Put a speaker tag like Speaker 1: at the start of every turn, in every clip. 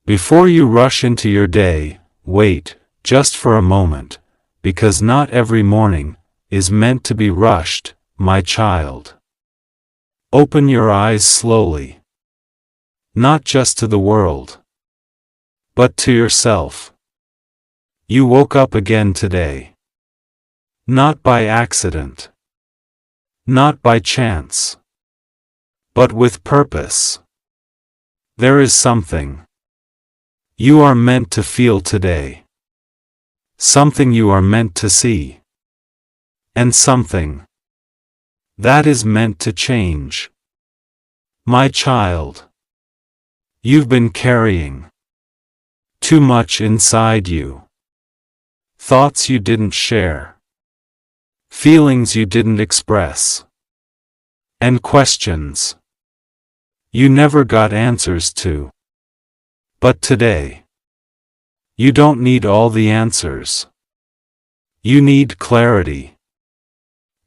Speaker 1: Before you rush into your day, wait, just for a moment, because not every morning is meant to be rushed, my child. Open your eyes slowly. Not just to the world, but to yourself. You woke up again today. Not by accident. Not by chance. But with purpose. There is something you are meant to feel today. Something you are meant to see. And something that is meant to change. My child, you've been carrying too much inside you. Thoughts you didn't share. Feelings you didn't express. And questions you never got answers to. But today, you don't need all the answers. You need clarity.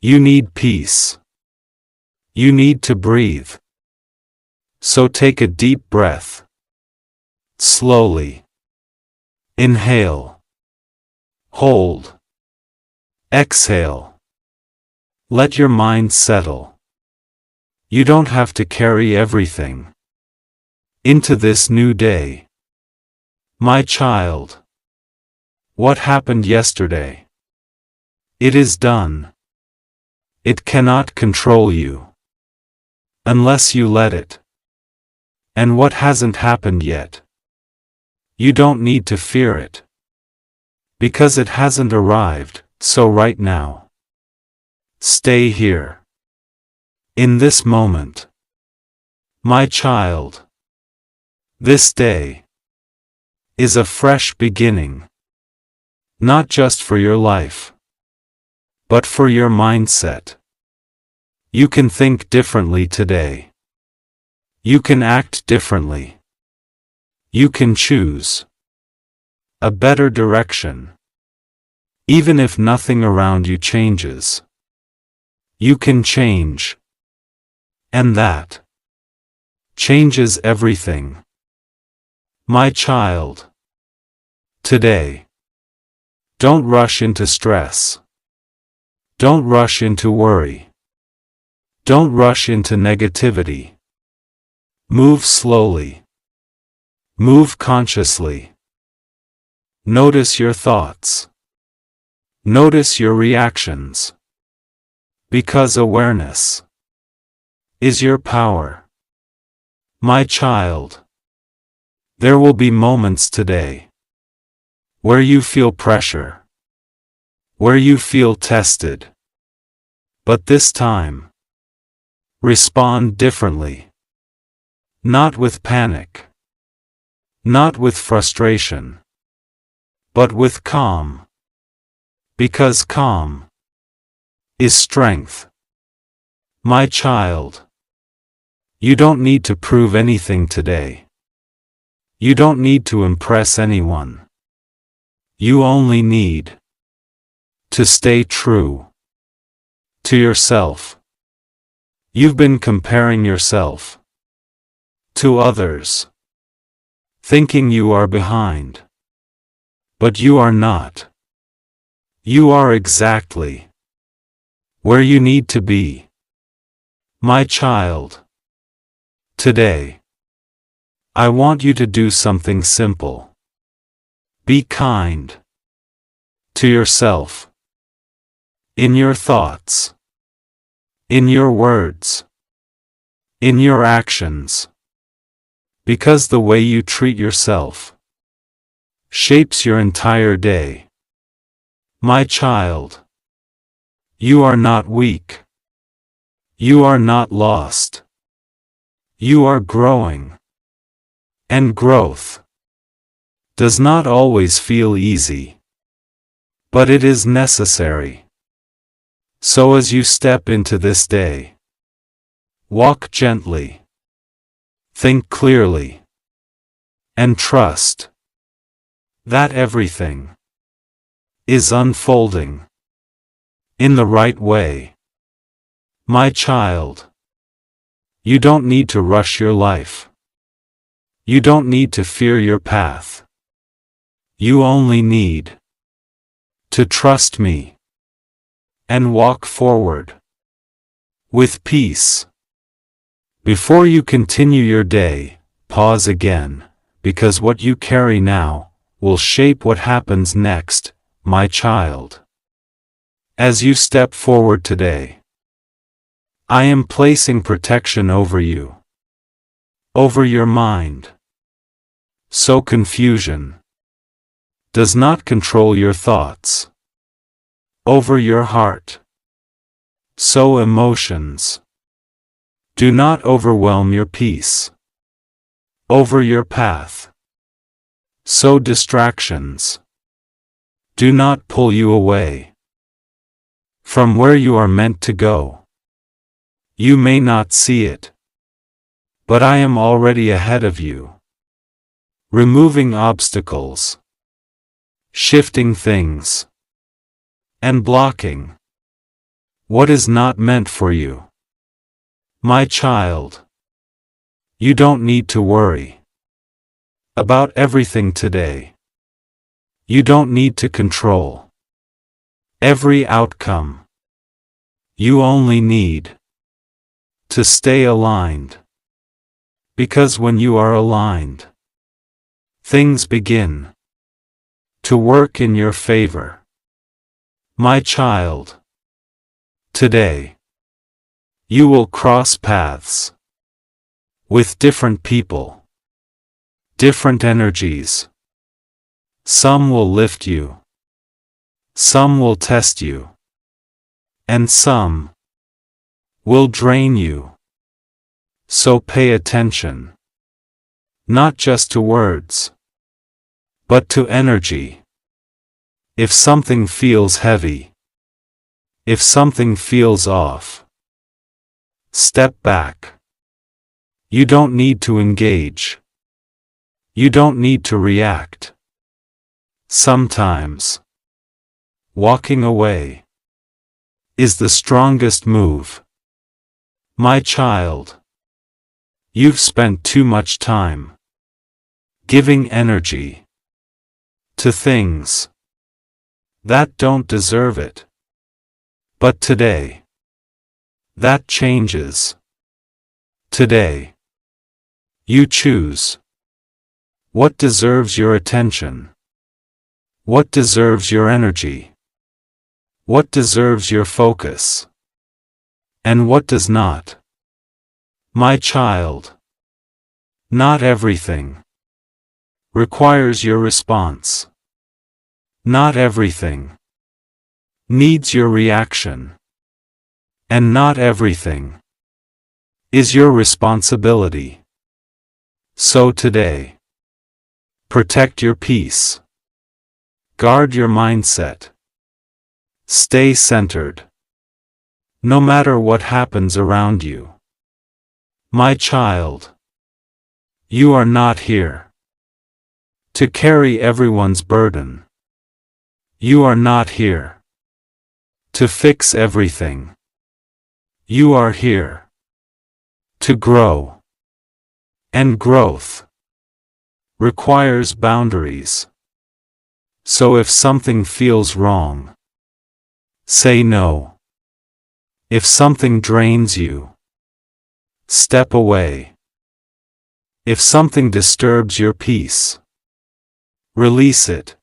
Speaker 1: You need peace. You need to breathe. So take a deep breath. Slowly. Inhale. Hold. Exhale. Let your mind settle. You don't have to carry everything into this new day. My child. What happened yesterday? It is done. It cannot control you unless you let it. And what hasn't happened yet? You don't need to fear it. Because it hasn't arrived, so right now. Stay here. In this moment. My child. This day is a fresh beginning. Not just for your life, but for your mindset. You can think differently today. You can act differently. You can choose a better direction. Even if nothing around you changes, you can change. And that changes everything. My child. Today. Don't rush into stress. Don't rush into worry. Don't rush into negativity. Move slowly. Move consciously. Notice your thoughts. Notice your reactions. Because awareness is your power. My child. There will be moments today where you feel pressure, where you feel tested. But this time, respond differently. Not with panic, not with frustration, but with calm. Because calm is strength. My child. You don't need to prove anything today. You don't need to impress anyone. You only need to stay true to yourself. You've been comparing yourself to others, thinking you are behind. But you are not. You are exactly where you need to be. My child. Today, I want you to do something simple. Be kind to yourself. In your thoughts. In your words. In your actions. Because the way you treat yourself shapes your entire day. My child. You are not weak. You are not lost. You are growing. And growth does not always feel easy. But it is necessary. So as you step into this day, walk gently. Think clearly. And trust that everything is unfolding in the right way. My child. You don't need to rush your life. You don't need to fear your path. You only need to trust me and walk forward with peace. Before you continue your day, pause again, because what you carry now will shape what happens next, my child. As you step forward today, I am placing protection over you, over your mind, so confusion does not control your thoughts, over your heart, so emotions do not overwhelm your peace, over your path, so distractions do not pull you away from where you are meant to go. You may not see it, but I am already ahead of you, removing obstacles, shifting things, and blocking what is not meant for you. My child, you don't need to worry about everything today. You don't need to control every outcome. You only need to stay aligned. Because when you are aligned, things begin to work in your favor. My child, today, you will cross paths with different people, different energies. Some will lift you, some will test you, and some will drain you. So pay attention, not just to words, but to energy. If something feels heavy, if something feels off, step back. You don't need to engage. You don't need to react. Sometimes, walking away is the strongest move. My child, you've spent too much time giving energy to things that don't deserve it. But today, that changes. Today, you choose what deserves your attention, what deserves your energy, what deserves your focus, and what does not. My child, not everything requires your response. Not everything needs your reaction. And not everything is your responsibility. So today, protect your peace. Guard your mindset. Stay centered, no matter what happens around you. My child, you are not here to carry everyone's burden. You are not here to fix everything. You are here to grow. And growth requires boundaries. So if something feels wrong, say no. If something drains you, step away. If something disturbs your peace, release it.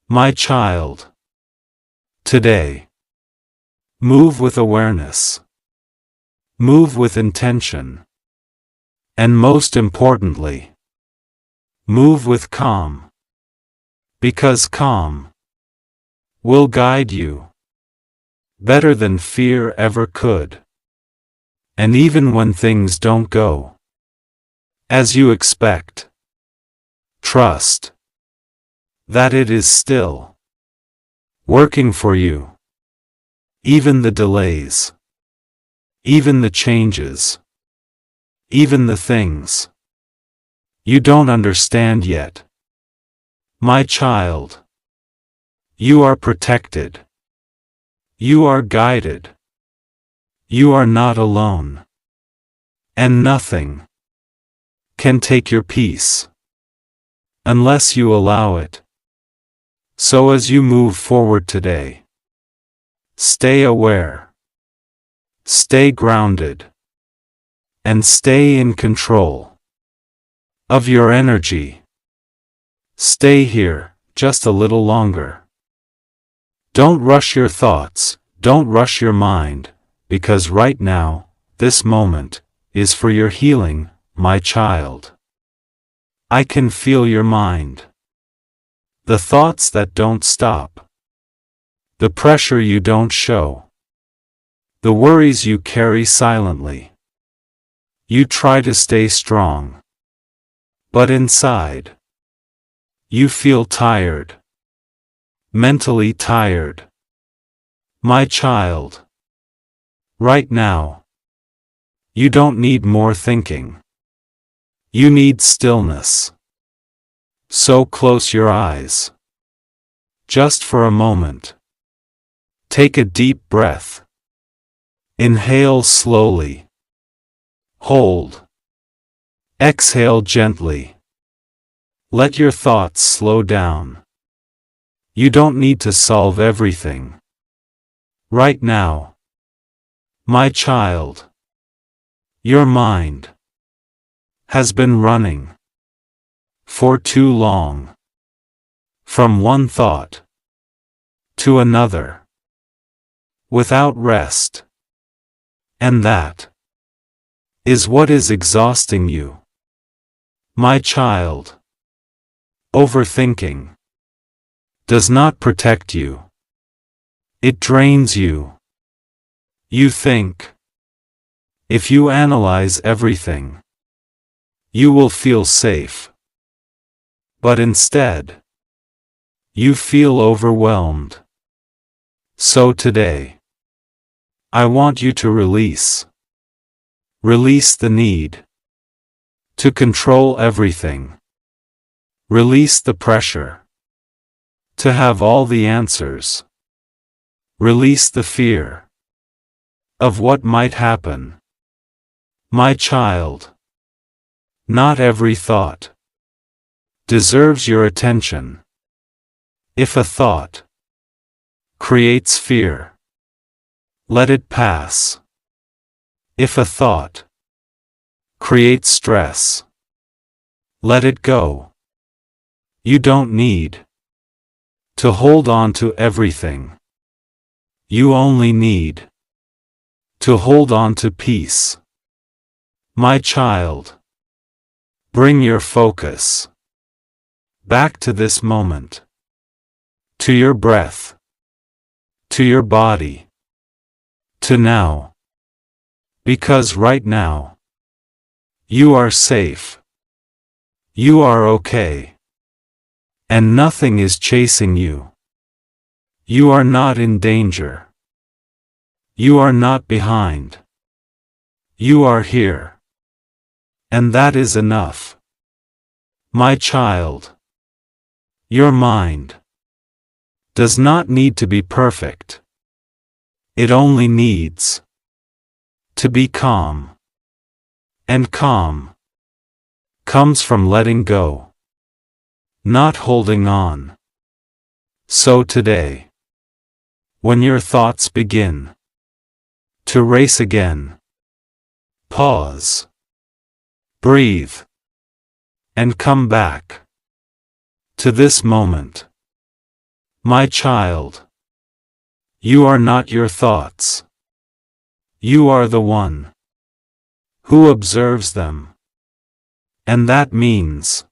Speaker 1: My child, today, move with awareness. Move with intention. And most importantly, move with calm. Because calm will guide you better than fear ever could. And even when things don't go as you expect, trust that it is still working for you. Even the delays, even the changes, even the things you don't understand yet. My child, you are protected. You are guided. You are not alone. And nothing can take your peace unless you allow it. So as you move forward today, stay aware, stay grounded, and stay in control of your energy. Stay here just a little longer. Don't rush your thoughts, don't rush your mind, because right now, this moment, is for your healing, my child. I can feel your mind. The thoughts that don't stop. The pressure you don't show. The worries you carry silently. You try to stay strong. But inside, you feel tired. Mentally tired. My child. Right now, you don't need more thinking. You need stillness. So close your eyes. Just for a moment. Take a deep breath. Inhale slowly. Hold. Exhale gently. Let your thoughts slow down. You don't need to solve everything. Right now. My child. Your mind has been running for too long. From one thought to another. Without rest. And that is what is exhausting you. My child. Overthinking does not protect you. It drains you. You think, if you analyze everything, you will feel safe. But instead, you feel overwhelmed. So today, I want you to release. Release the need to control everything. Release the pressure to have all the answers. Release the fear of what might happen. My child, not every thought deserves your attention. If a thought creates fear, let it pass. If a thought creates stress, let it go. You don't need to hold on to everything. You only need to hold on to peace. My child, bring your focus back to this moment, to your breath, to your body, to now. Because right now, you are safe. You are okay. And nothing is chasing you. You are not in danger. You are not behind. You are here. And that is enough. My child, your mind does not need to be perfect. It only needs to be calm. And calm comes from letting go, not holding on. So today, when your thoughts begin to race again, pause, breathe, and come back to this moment. My child, you are not your thoughts. You are the one who observes them. And that means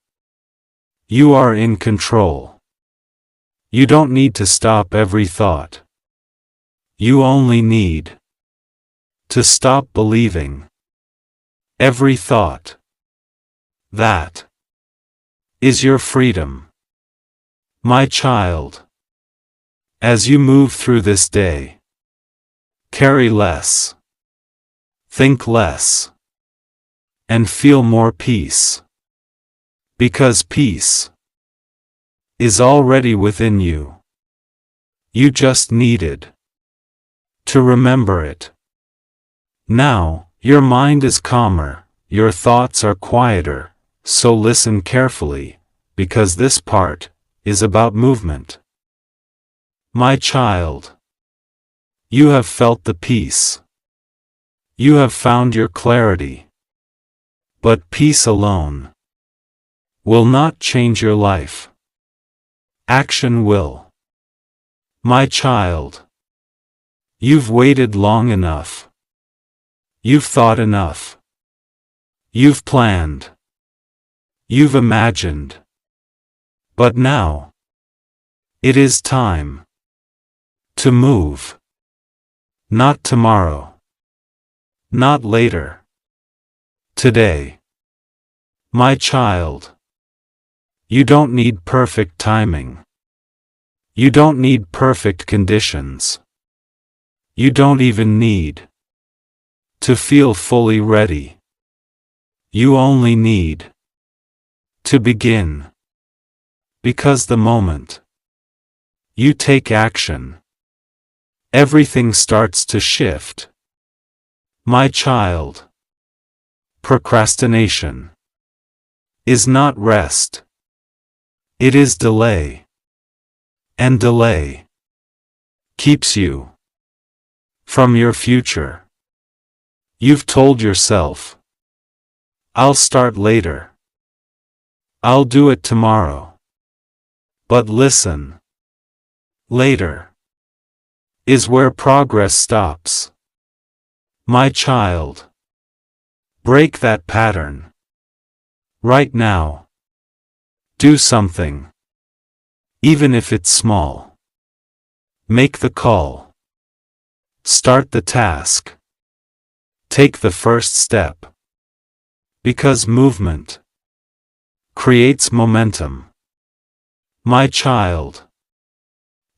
Speaker 1: you are in control. You don't need to stop every thought. You only need to stop believing every thought. That is your freedom. My child, as you move through this day, carry less, think less, and feel more peace. Because peace is already within you. You just needed to remember it. Now, your mind is calmer, your thoughts are quieter, So listen carefully, because this part is about movement. My child, you have felt the peace. You have found your clarity. But peace alone will not change your life. Action will. My child, you've waited long enough. You've thought enough. You've planned. You've imagined. But now, it is time to move. Not tomorrow. Not later. Today. My child, you don't need perfect timing. You don't need perfect conditions. You don't even need to feel fully ready. You only need to begin. Because the moment you take action, everything starts to shift. My child, procrastination is not rest. It is delay. And delay keeps you from your future. You've told yourself, I'll start later. I'll do it tomorrow. But listen. Later is where progress stops. My child, break that pattern. Right now. Do something. Even if it's small. Make the call. Start the task. Take the first step. Because movement creates momentum. My child,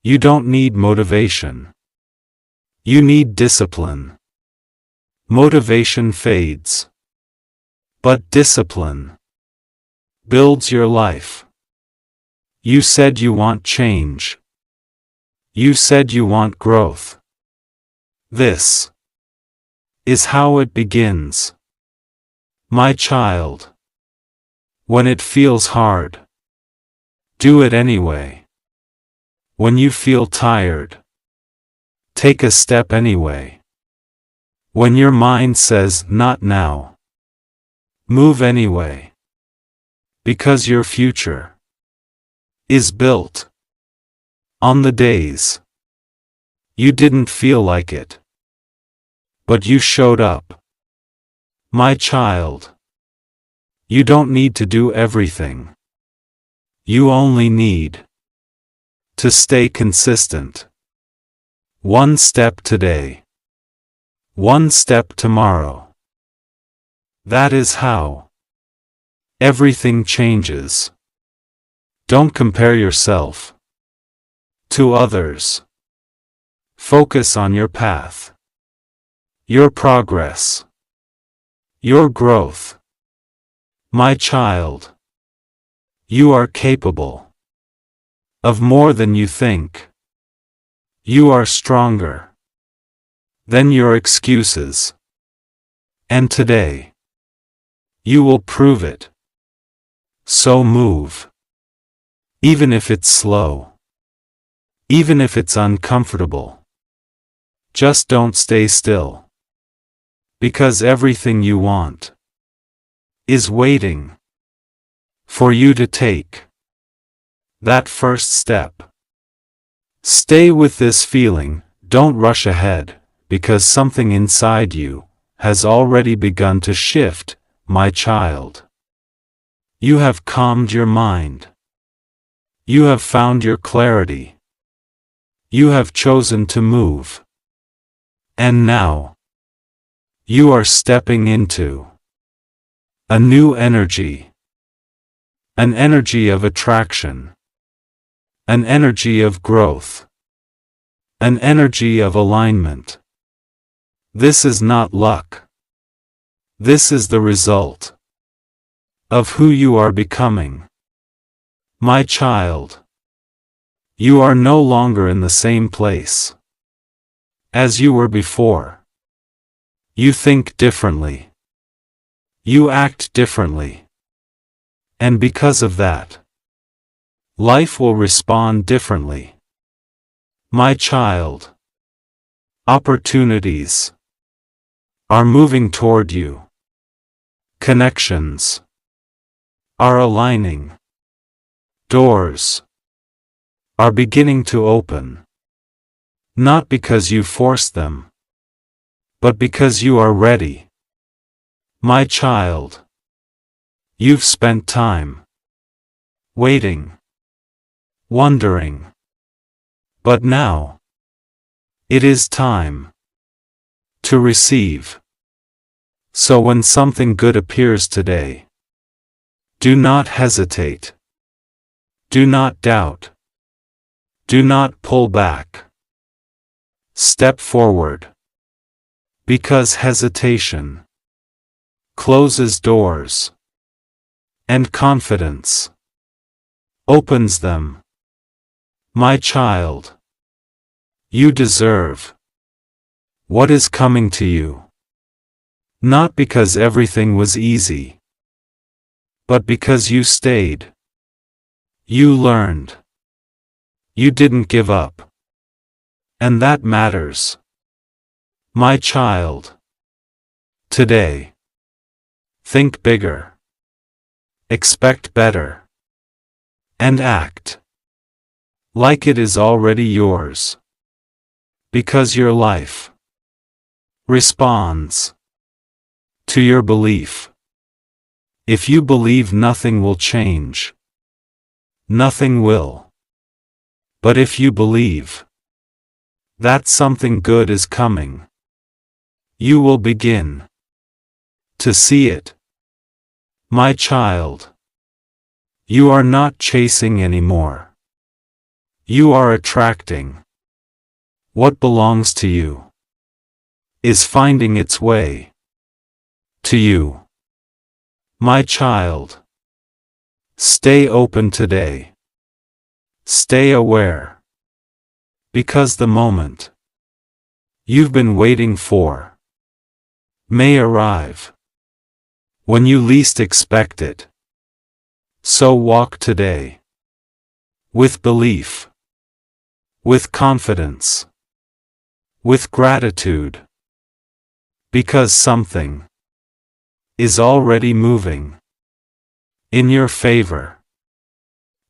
Speaker 1: you don't need motivation. You need discipline. Motivation fades. But discipline builds your life. You said you want change. You said you want growth. This is how it begins. My child, when it feels hard, do it anyway. When you feel tired, take a step anyway. When your mind says not now, move anyway. Because your future is built on the days you didn't feel like it, but you showed up. My child, you don't need to do everything. You only need to stay consistent. One step today. One step tomorrow. That is how everything changes. Don't compare yourself to others. Focus on your path, your progress, your growth. My child, you are capable of more than you think. You are stronger than your excuses. And today, you will prove it. So move. Even if it's slow. Even if it's uncomfortable. Just don't stay still. Because everything you want is waiting for you to take that first step. Stay with this feeling, don't rush ahead, because something inside you has already begun to shift, my child. You have calmed your mind. You have found your clarity. You have chosen to move. And now, you are stepping into a new energy. An energy of attraction. An energy of growth. An energy of alignment. This is not luck. This is the result of who you are becoming. My child, you are no longer in the same place as you were before. You think differently. You act differently. And because of that, life will respond differently. My child, opportunities are moving toward you. Connections are aligning. Doors are beginning to open. Not because you forced them, but because you are ready. My child, you've spent time waiting, wondering. But now, it is time to receive. So when something good appears today, do not hesitate. Do not doubt. Do not pull back. Step forward. Because hesitation closes doors, and confidence opens them. My child, you deserve what is coming to you. Not because everything was easy, but because you stayed. You learned. You didn't give up. And that matters. My child, today, think bigger, expect better, and act like it is already yours. Because your life responds to your belief. If you believe nothing will change, nothing will. But if you believe that something good is coming, you will begin to see it. My child, you are not chasing anymore. You are attracting. What belongs to you is finding its way to you. My child, stay open today. Stay aware. Because the moment you've been waiting for may arrive when you least expect it. So walk today with belief, with confidence, with gratitude. Because something is already moving in your favor.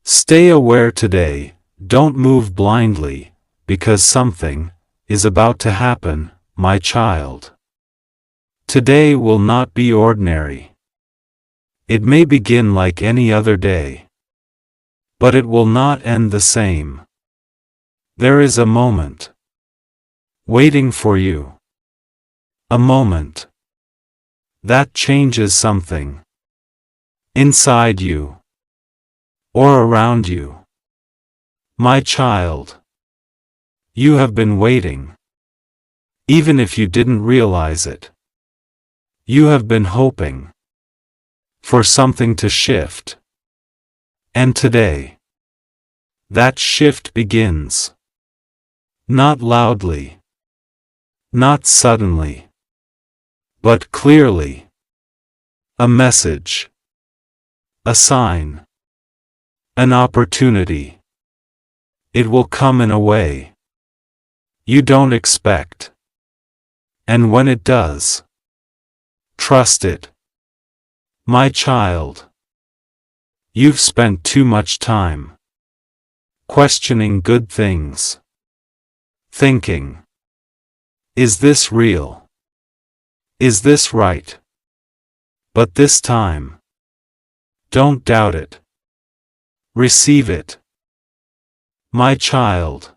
Speaker 1: Stay aware today, don't move blindly, because something is about to happen, my child. Today will not be ordinary. It may begin like any other day, but it will not end the same. There is a moment waiting for you. A moment that changes something inside you or around you. My child, you have been waiting. Even if you didn't realize it, you have been hoping for something to shift. And today, that shift begins. Not loudly, not suddenly, but clearly. A message, a sign, an opportunity. It will come in a way you don't expect. And when it does, trust it. My child, you've spent too much time questioning good things. Thinking, is this real? Is this right? But this time, don't doubt it. Receive it. My child,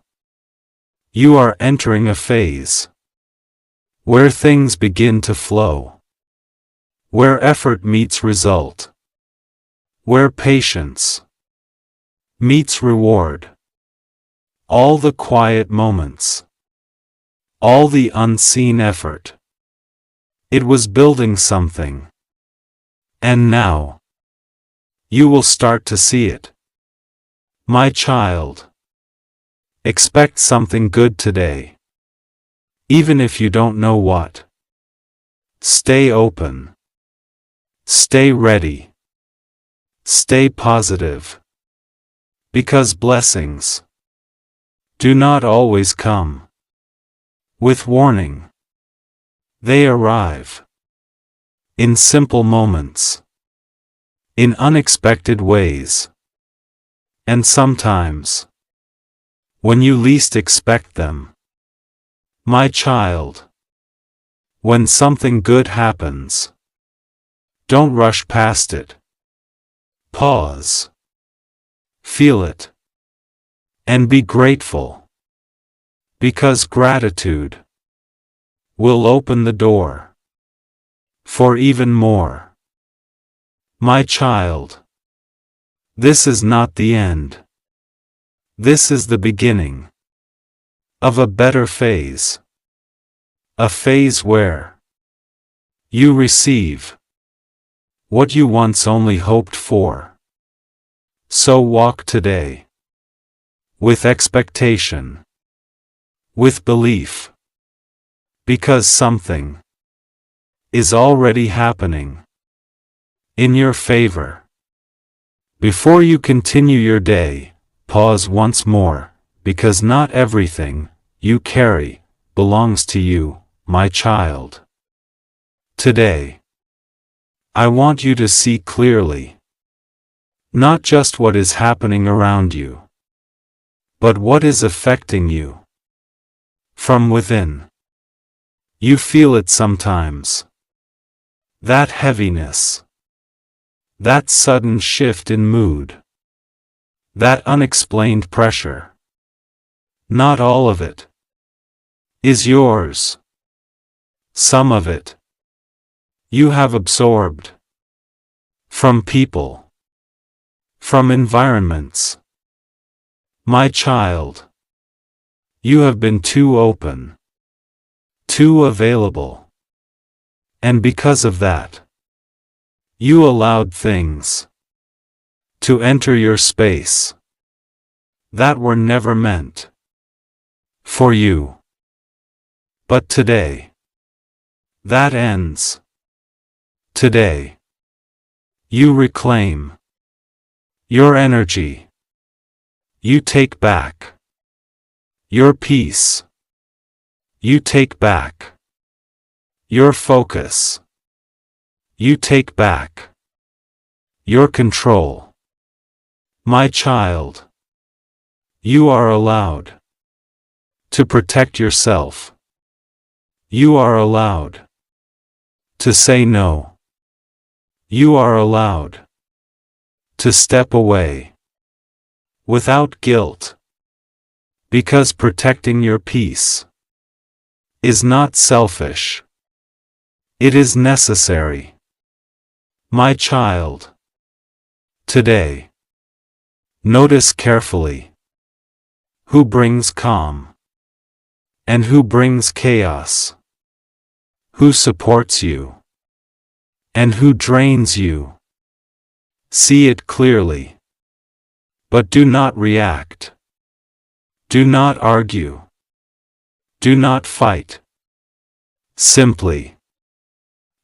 Speaker 1: you are entering a phase where things begin to flow, where effort meets result, where patience meets reward. All the quiet moments, all the unseen effort. It was building something. And now, you will start to see it. My child, expect something good today. Even if you don't know what. Stay open. Stay ready. Stay positive. Because blessings do not always come with warning. They arrive in simple moments, in unexpected ways, and sometimes when you least expect them. My child, when something good happens, don't rush past it. Pause. Feel it. And be grateful. Because gratitude will open the door for even more. My child, this is not the end. This is the beginning of a better phase. A phase where you receive what you once only hoped for. So walk today with expectation, with belief, because something is already happening in your favor. Before you continue your day, pause once more, because not everything you carry belongs to you, my child. Today, I want you to see clearly, not just what is happening around you, but what is affecting you from within. You feel it sometimes. That heaviness. That sudden shift in mood. That unexplained pressure. Not all of it is yours. Some of it you have absorbed from people, from environments. My child, you have been too open, too available, and because of that, you allowed things to enter your space that were never meant for you. But today, that ends. Today, you reclaim your energy. You take back your peace. You take back your focus. You take back your control. My child, you are allowed to protect yourself. You are allowed to say no. You are allowed to step away without guilt, because protecting your peace is not selfish. It is necessary. My child, today, notice carefully who brings calm and who brings chaos, who supports you and who drains you. See it clearly. But do not react. Do not argue. Do not fight. Simply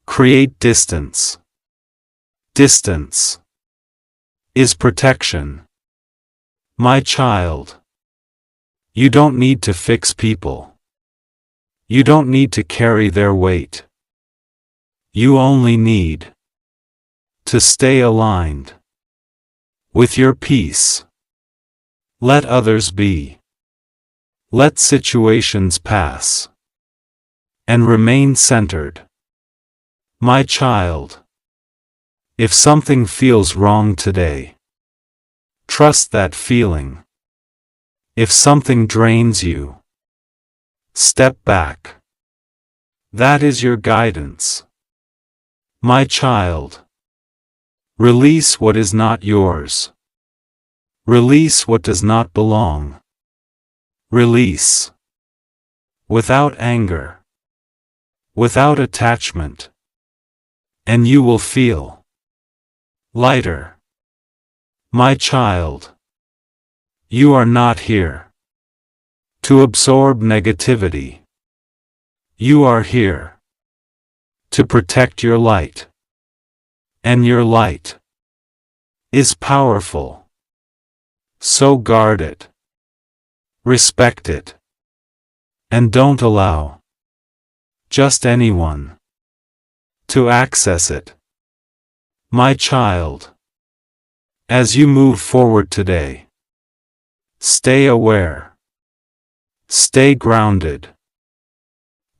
Speaker 1: create distance. Distance is protection. My child, you don't need to fix people. You don't need to carry their weight. You only need to stay aligned with your peace. Let others be. Let situations pass. And remain centered. My child, if something feels wrong today, trust that feeling. If something drains you, step back. That is your guidance. My child, release what is not yours. Release what does not belong. Release. Without anger. Without attachment. And you will feel lighter. My child, you are not here to absorb negativity. You are here to protect your light. And your light is powerful. So guard it. Respect it. And don't allow just anyone to access it. My child, as you move forward today, stay aware. Stay grounded.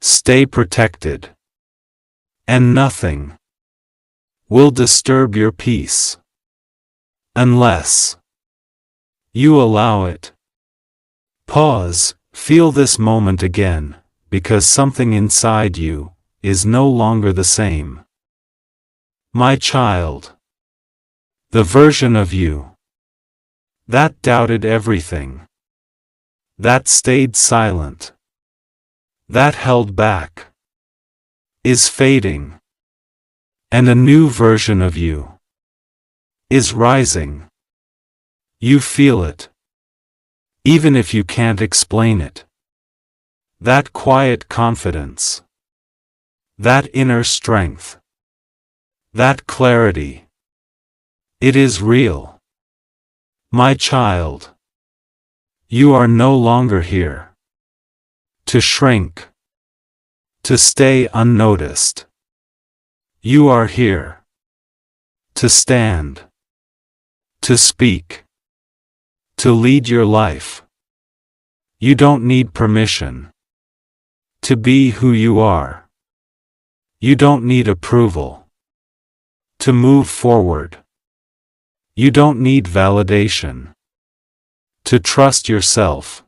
Speaker 1: Stay protected. And nothing will disturb your peace unless you allow it. Pause, feel this moment again, because something inside you is no longer the same. My child, the version of you that doubted everything, that stayed silent, that held back, is fading, and a new version of you is rising. You feel it, even if you can't explain it. That quiet confidence, that inner strength, that clarity, it is real. My child, you are no longer here to shrink, to stay unnoticed. You are here to stand, to speak, to lead your life. You don't need permission to be who you are. You don't need approval to move forward. You don't need validation to trust yourself.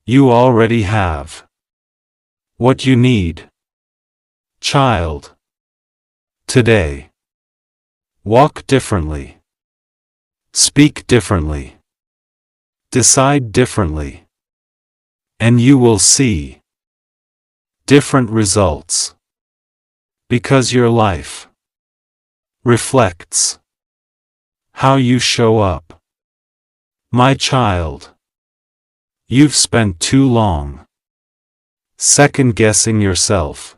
Speaker 1: You already have what you need. Child, today, walk differently, speak differently, decide differently, and you will see different results, because your life reflects how you show up. My child, you've spent too long second-guessing yourself,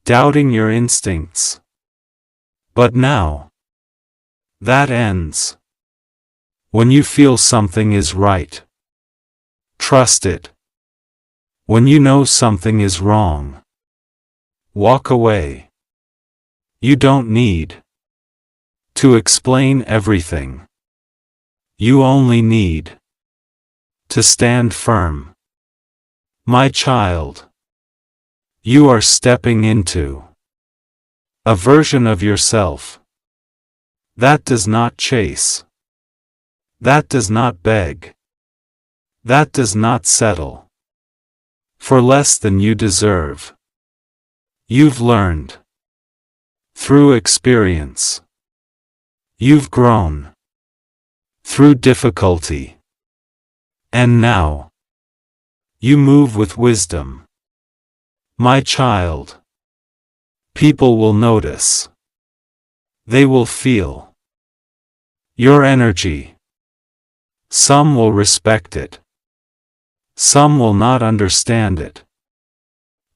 Speaker 1: doubting your instincts. But now, that ends. When you feel something is right, trust it. When you know something is wrong, walk away. You don't need to explain everything. You only need to stand firm. My child, you are stepping into a version of yourself that does not chase, that does not beg, that does not settle for less than you deserve. You've learned through experience. You've grown through difficulty. And now, you move with wisdom. My child, people will notice. They will feel your energy. Some will respect it. Some will not understand it.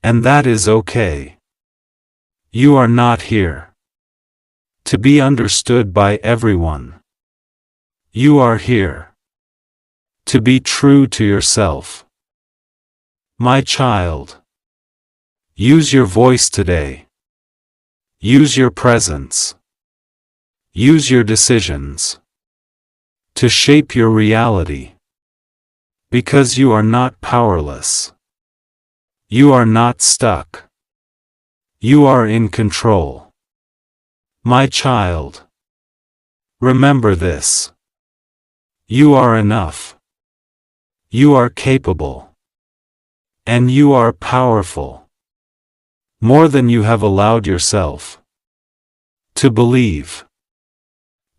Speaker 1: And that is okay. You are not here to be understood by everyone. You are here to be true to yourself. My child, use your voice today. Use your presence. Use your decisions to shape your reality. Because you are not powerless. You are not stuck. You are in control. My child, remember this. You are enough. You are capable. And you are powerful. More than you have allowed yourself to believe.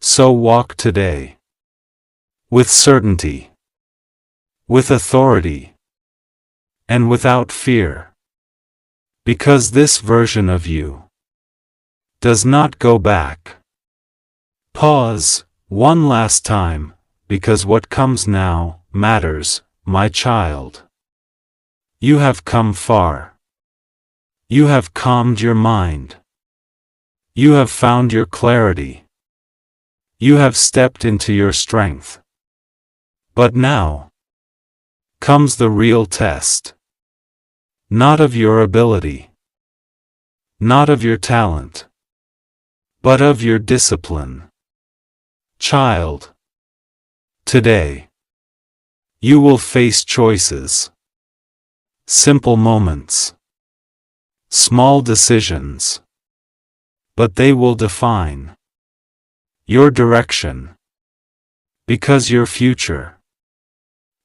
Speaker 1: So walk today with certainty, with authority, and without fear. Because this version of you does not go back. Pause one last time, because what comes now matters, my child. You have come far. You have calmed your mind. You have found your clarity. You have stepped into your strength. But now comes the real test. Not of your ability, not of your talent, but of your discipline. Child, today you will face choices, simple moments, small decisions, but they will define your direction, because your future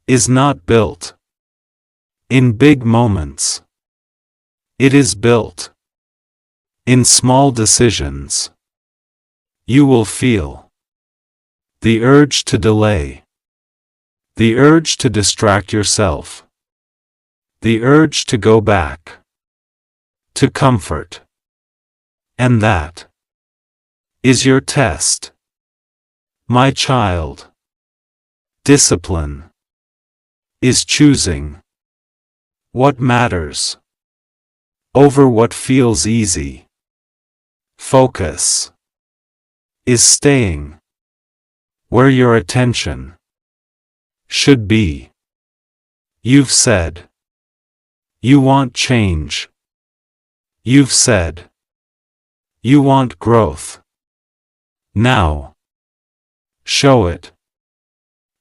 Speaker 1: is not built in big moments. It is built in small decisions. You will feel the urge to delay, the urge to distract yourself, the urge to go back to comfort. And that is your test, my child. Discipline is choosing what matters over what feels easy. Focus is staying where your attention should be. You've said you want change. You've said you want growth. Now, show it,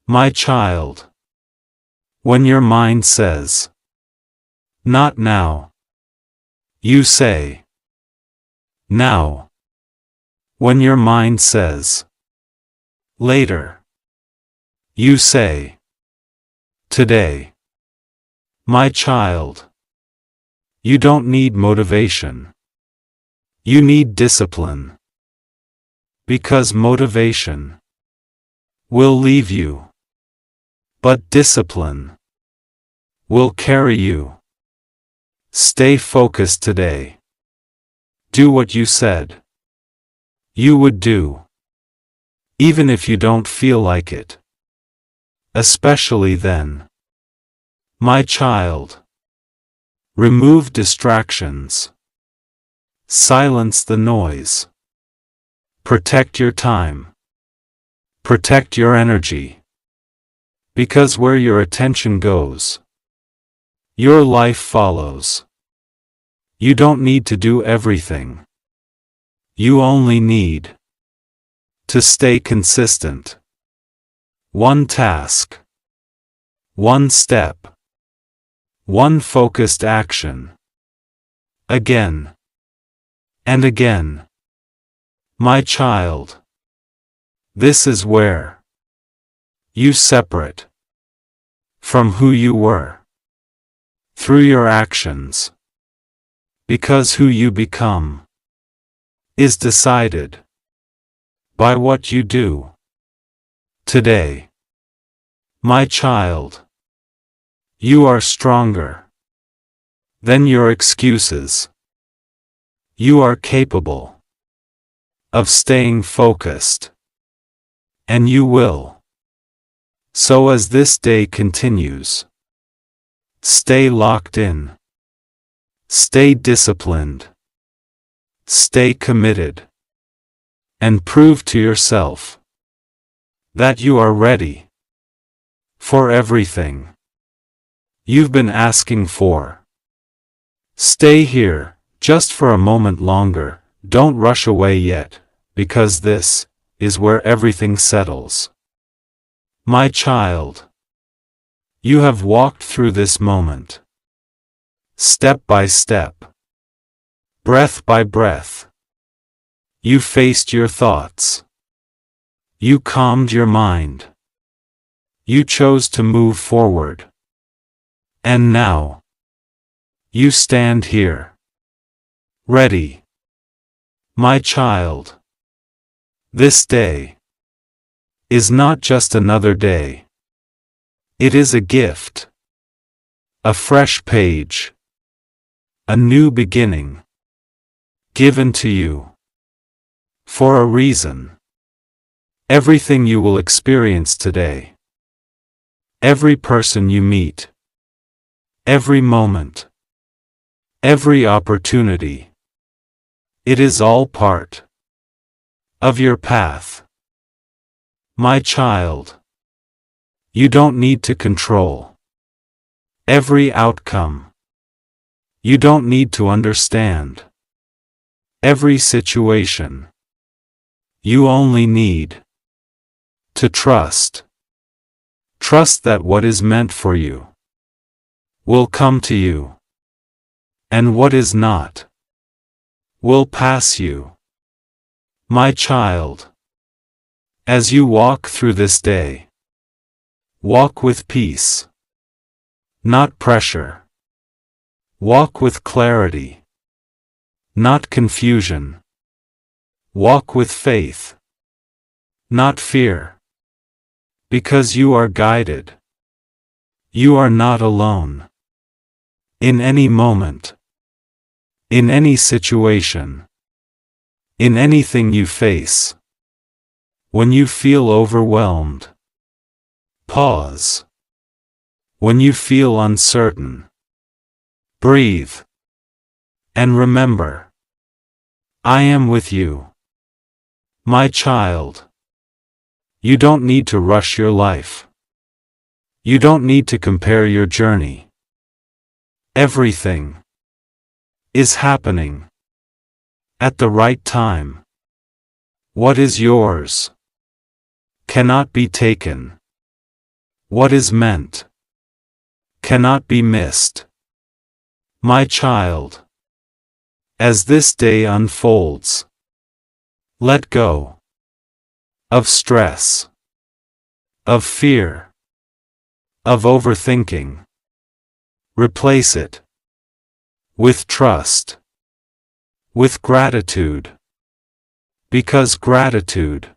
Speaker 1: my child. When your mind says, not now, you say, now. When your mind says, later, you say, today. My child, you don't need motivation. You need discipline. Because motivation will leave you, but discipline will carry you. Stay focused today. Do what you said you would do, even if you don't feel like it. Especially then. My child, remove distractions. Silence the noise. Protect your time. Protect your energy. Because where your attention goes, your life follows. You don't need to do everything. You only need to stay consistent. One task, one step, one focused action. Again and again. My child, this is where you separate from who you were through your actions, because who you become is decided by what you do today. My child, you are stronger than your excuses. You are capable of staying focused, and you will. So as this day continues, stay locked in, stay disciplined, stay committed, and prove to yourself that you are ready for everything you've been asking for. Stay here just for a moment longer. Don't rush away yet, because this is where everything settles. My child, you have walked through this moment, step by step, breath by breath. You faced your thoughts. You calmed your mind. You chose to move forward. And now, you stand here, ready. My child, this day is not just another day. It is a gift, a fresh page, a new beginning, given to you for a reason. Everything you will experience today, every person you meet, every moment, every opportunity, it is all part of your path. My child. You don't need to control every outcome. You don't need to understand every situation. You only need to trust. Trust that what is meant for you will come to you, and what is not will pass you. My child, as you walk through this day, walk with peace, not pressure. Walk with clarity, not confusion. Walk with faith, not fear. Because you are guided. You are not alone. In any moment, in any situation, in anything you face, when you feel overwhelmed, pause. When you feel uncertain, breathe. And remember, I am with you. My child. You don't need to rush your life. You don't need to compare your journey. Everything is happening at the right time. What is yours cannot be taken. What is meant cannot be missed. My child, as this day unfolds, let go of stress, of fear, of overthinking. Replace it with trust, with gratitude, because gratitude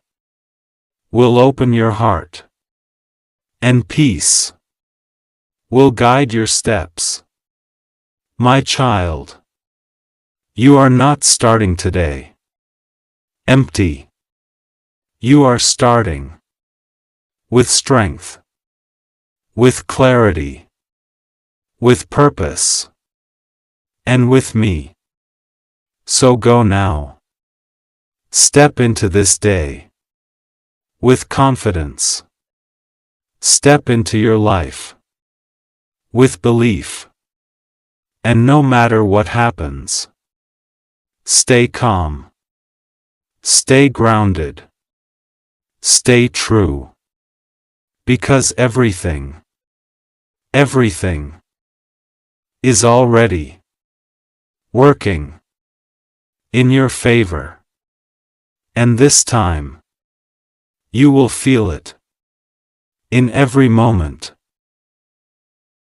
Speaker 1: will open your heart, and peace will guide your steps. My child, you are not starting today empty. You are starting with strength, with clarity, with purpose, and with me. So go now. Step into this day with confidence. Step into your life with belief. And no matter what happens, stay calm. Stay grounded. Stay true. Because everything is already working in your favor. And this time, you will feel it in every moment.